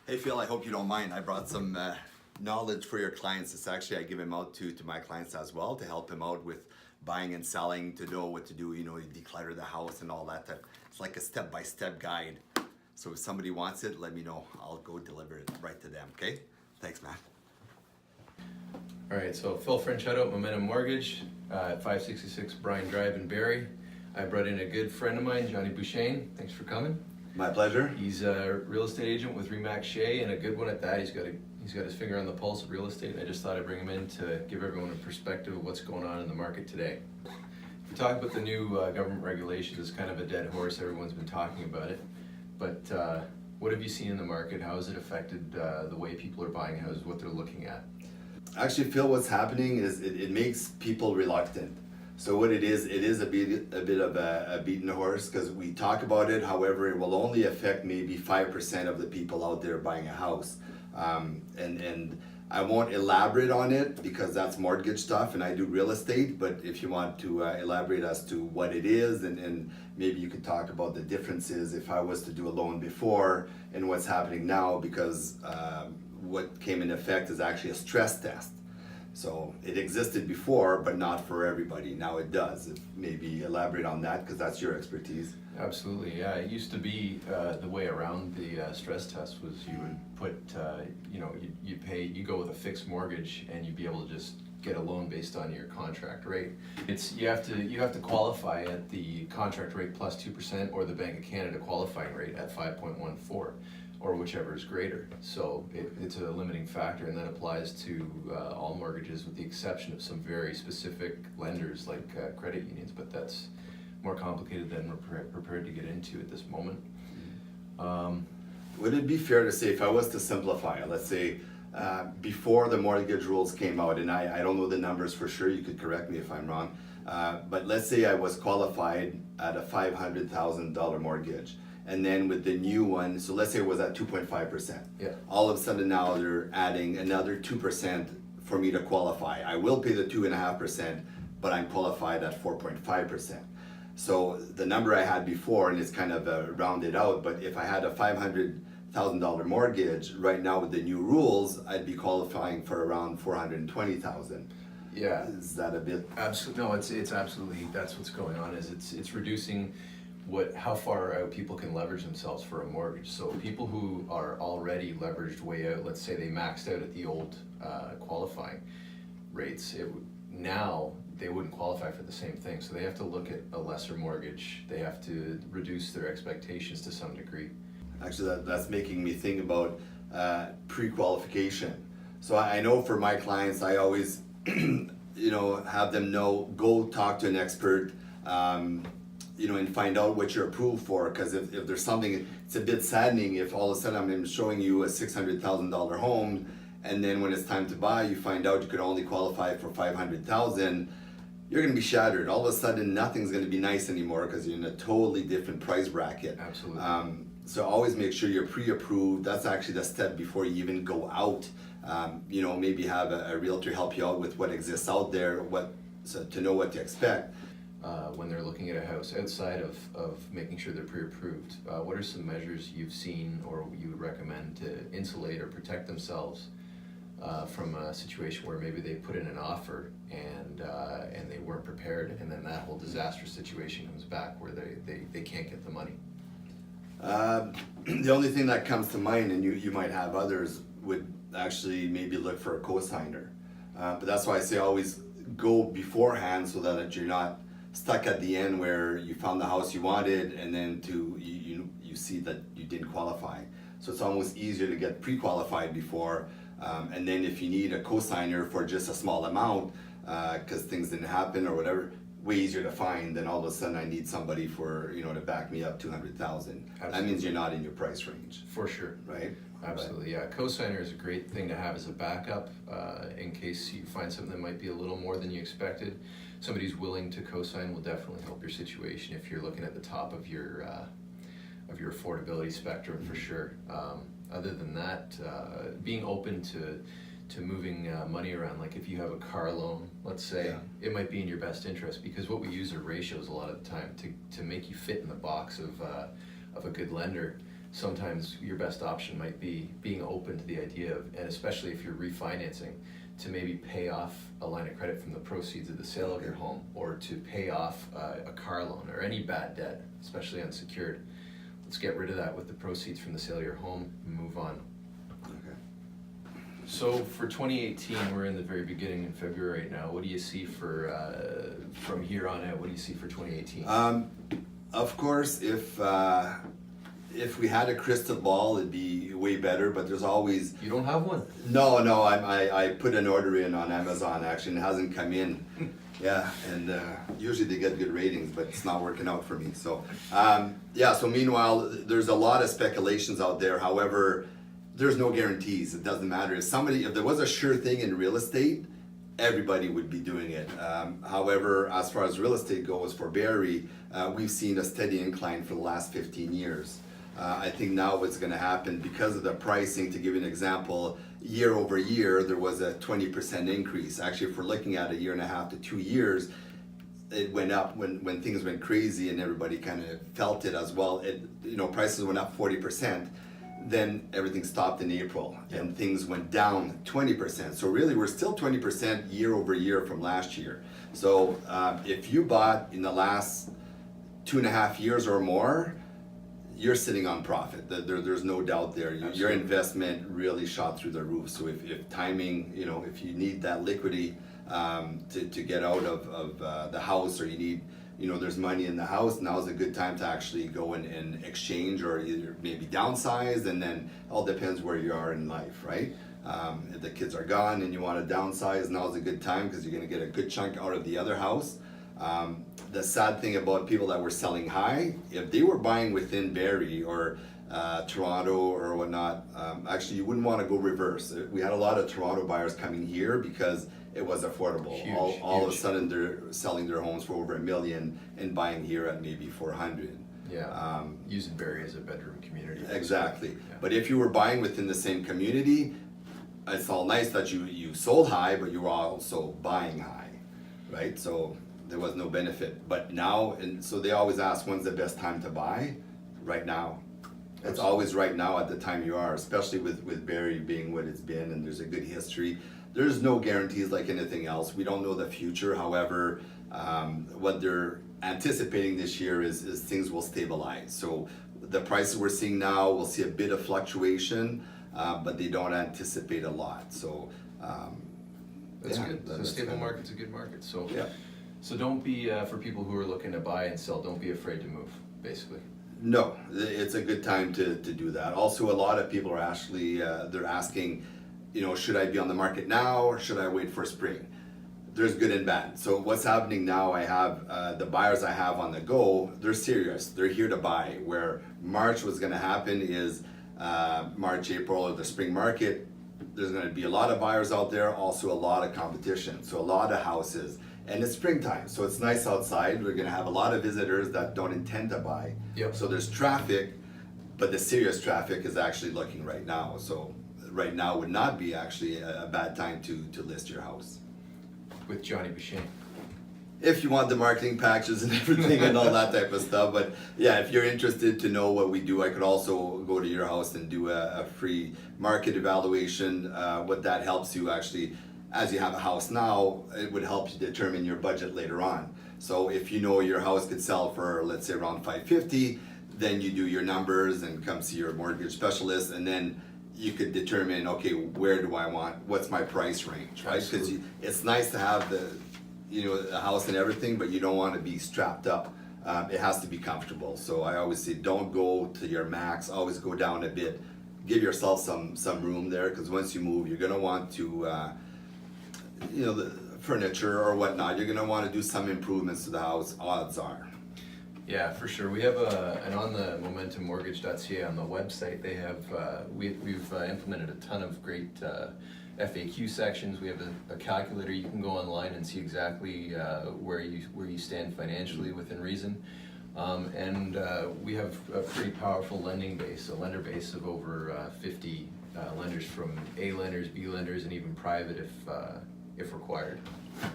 Hey Phil, I hope you don't mind. I brought some knowledge for your clients. It's actually I give them out to my clients as well to help them out with buying and selling, to know what to do, you declutter the house and all that. It's like a step-by-step guide. So if somebody wants it, let me know. I'll go deliver it right to them, okay? Thanks, man. All right, so Phil Franchetto, Momentum Mortgage, at 566 Bryan Drive in Barrie. I brought in a good friend of mine, Diane Beauchesne. Thanks for coming. My pleasure. He's a real estate agent with Chay, and a good one at that. He's got his finger on the pulse of real estate. I just thought I'd bring him in to give everyone a perspective of what's going on in the market today. If we talk about the new government regulations, it's kind of a dead horse. Everyone's been talking about it. But what have you seen in the market? How has it affected the way people are buying houses, what they're looking at? Actually, Phil, what's happening is it makes people reluctant. So what it is a bit of a beaten horse, because we talk about it. However, it will only affect maybe 5% of the people out there buying a house. And I won't elaborate on it because that's mortgage stuff and I do real estate. But if you want to elaborate as to what it is, and maybe you could talk about the differences if I was to do a loan before and what's happening now, because what came in effect is actually a stress test. So it existed before, but not for everybody. Now it does. If maybe elaborate on that, because that's your expertise. Absolutely, yeah. It used to be the way around the stress test was you would put, you go with a fixed mortgage and you'd be able to just get a loan based on your contract rate. You have to qualify at the contract rate plus 2% or the Bank of Canada qualifying rate at 5.14. Or whichever is greater. So it's a limiting factor, and that applies to all mortgages with the exception of some very specific lenders like credit unions, but that's more complicated than we're prepared to get into at this moment. Would it be fair to say, if I was to simplify it, let's say before the mortgage rules came out, and I don't know the numbers for sure, you could correct me if I'm wrong, but let's say I was qualified at a $500,000 mortgage. And then with the new one, so let's say it was at 2.5%. Yeah. All of a sudden now they're adding another 2% for me to qualify. I will pay the 2.5%, but I'm qualified at 4.5%. So the number I had before, and it's kind of rounded out, but if I had a $500,000 mortgage, right now with the new rules, I'd be qualifying for around $420,000. Yeah. Is that a bit? Absolutely. No, it's absolutely, that's what's going on, is it's reducing how far out people can leverage themselves for a mortgage. So people who are already leveraged way out, let's say they maxed out at the old qualifying rates, now they wouldn't qualify for the same thing. So they have to look at a lesser mortgage. They have to reduce their expectations to some degree. Actually, that's making me think about pre-qualification. So I know for my clients, I always have them go talk to an expert, and find out what you're approved for, because if there's something, it's a bit saddening if all of a sudden I'm showing you a $600,000 home, and then when it's time to buy, you find out you could only qualify for $500,000. You're going to be shattered. All of a sudden, nothing's going to be nice anymore because you're in a totally different price bracket. Absolutely. So always make sure you're pre-approved. That's actually the step before you even go out. Maybe have a realtor help you out with what exists out there, to know what to expect. When they're looking at a house, outside of making sure they're pre-approved, what are some measures you've seen or you would recommend to insulate or protect themselves from a situation where maybe they put in an offer and they weren't prepared, and then that whole disastrous situation comes back where they can't get the money? The only thing that comes to mind, and you might have others, would actually maybe look for a co-signer. But that's why I say always go beforehand so that you're not stuck at the end where you found the house you wanted and then you see that you didn't qualify. So it's almost easier to get pre-qualified before, and then if you need a co-signer for just a small amount because things didn't happen or whatever, way easier to find than all of a sudden I need somebody for to back me up $200,000. That means you're not in your price range. For sure. Right? Absolutely, yeah. Co-signer is a great thing to have as a backup in case you find something that might be a little more than you expected. Somebody who's willing to co-sign will definitely help your situation if you're looking at the top of your affordability spectrum, for sure. Other than that, being open to moving money around, like if you have a car loan, let's say, it might be in your best interest, because what we use are ratios a lot of the time to make you fit in the box of a good lender. sometimes your best option might be being open to the idea of, and especially if you're refinancing, to maybe pay off a line of credit from the proceeds of the sale of your home, or to pay off a car loan or any bad debt, especially unsecured. Let's get rid of that with the proceeds from the sale of your home and move on. Okay. So for 2018, we're in the very beginning in February right now. What do you see for, from here on out, what do you see for 2018? Of course, if we had a crystal ball, it'd be way better, but there's always... You don't have one? No, I put an order in on Amazon, actually, and it hasn't come in. Yeah, and usually they get good ratings, but it's not working out for me. So, yeah, so meanwhile, there's a lot of speculations out there. However, there's no guarantees. It doesn't matter. If there was a sure thing in real estate, everybody would be doing it. However, as far as real estate goes for BARRIE, we've seen a steady incline for the last 15 years. I think now what's going to happen, because of the pricing, to give you an example, year over year, there was a 20% increase. Actually, if we're looking at a year and a half to 2 years, it went up when things went crazy and everybody kind of felt it as well. Prices went up 40%. Then everything stopped in April, and things went down 20%. So really, we're still 20% year over year from last year. So if you bought in the last 2.5 years or more, you're sitting on profit. There's no doubt there. Your investment really shot through the roof. So if timing, if you need that liquidity to get out of the house, or you need, there's money in the house, now's a good time to actually go and exchange, or either maybe downsize, and then all depends where you are in life, right? If the kids are gone and you want to downsize, now's a good time because you're going to get a good chunk out of the other house. The sad thing about people that were selling high, if they were buying within BARRIE or Toronto or whatnot, actually you wouldn't want to go reverse. We had a lot of Toronto buyers coming here because it was affordable. Huge, all of a huge. sudden they're selling their homes for over $1 million and buying here at maybe 400. Yeah, using BARRIE as a bedroom community. Exactly. Yeah. But if you were buying within the same community, it's all nice that you sold high, but you were also buying high, right? So there was no benefit. But now, and so they always ask, when's the best time to buy? Right now. It's always right now at the time you are, especially with BARRIE being what it's been, and there's a good history. There's no guarantees like anything else. We don't know the future. However, what they're anticipating this year is things will stabilize. So the prices we're seeing now, we'll see a bit of fluctuation, but they don't anticipate a lot. So That's good. So a that's stable kinda- market's a good market. So Yeah. So don't be, for people who are looking to buy and sell, don't be afraid to move, basically. No, it's a good time to do that. Also, a lot of people are actually, they're asking, should I be on the market now or should I wait for spring? There's good and bad. So what's happening now, I have, the buyers I have on the go, they're serious. They're here to buy. Where March was gonna happen is March, April, or the spring market, there's gonna be a lot of buyers out there, also a lot of competition. So a lot of houses. And it's springtime, so it's nice outside. We're gonna have a lot of visitors that don't intend to buy. Yep. So there's traffic, but the serious traffic is actually looking right now. So right now would not be actually a bad time to list your house. With Johnny Beauchesne. If you want the marketing packages and everything and all that type of stuff. But yeah, if you're interested to know what we do, I could also go to your house and do a free market evaluation. What that helps you actually, as you have a house now, it would help you determine your budget later on. So if you know your house could sell for, let's say, around $550, then you do your numbers and come see your mortgage specialist, and then you could determine, okay, where do I want, what's my price range, right? Because it's nice to have the house and everything, but you don't want to be strapped up. It has to be comfortable. So I always say, don't go to your max, always go down a bit. Give yourself some room there, because once you move, you're gonna want to the furniture or whatnot, you're gonna want to do some improvements to the house, odds are. Yeah, for sure. We have and on the momentummortgage.ca on the website, they have, we've implemented a ton of great FAQ sections. We have a calculator. You can go online and see exactly where you stand financially within reason. And we have a pretty powerful lender base of over 50 lenders, from A lenders, B lenders, and even private if required.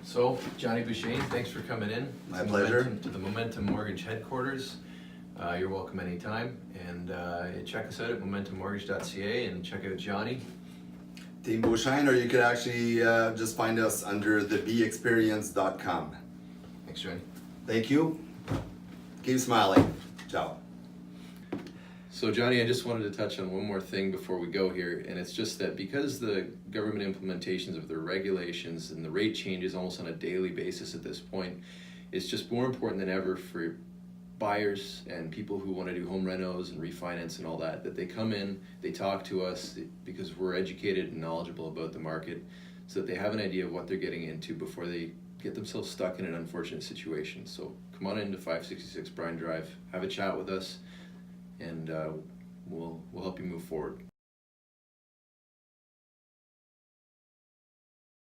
So, Johnny Beauchesne, thanks for coming in. My pleasure. To the Momentum Mortgage headquarters. You're welcome anytime, and check us out at momentummortgage.ca and check out Johnny. Diane Beauchesne, or you could actually just find us under thebeexperience.com. Thanks, Johnny. Thank you. Keep smiling. Ciao. So Johnny, I just wanted to touch on one more thing before we go here, and it's just that because the government implementations of their regulations and the rate changes almost on a daily basis at this point, it's just more important than ever for buyers and people who want to do home renos and refinance and all that, that they come in, they talk to us because we're educated and knowledgeable about the market, so that they have an idea of what they're getting into before they get themselves stuck in an unfortunate situation. So come on into 566 Bryan Drive, have a chat with us, and we'll help you move forward.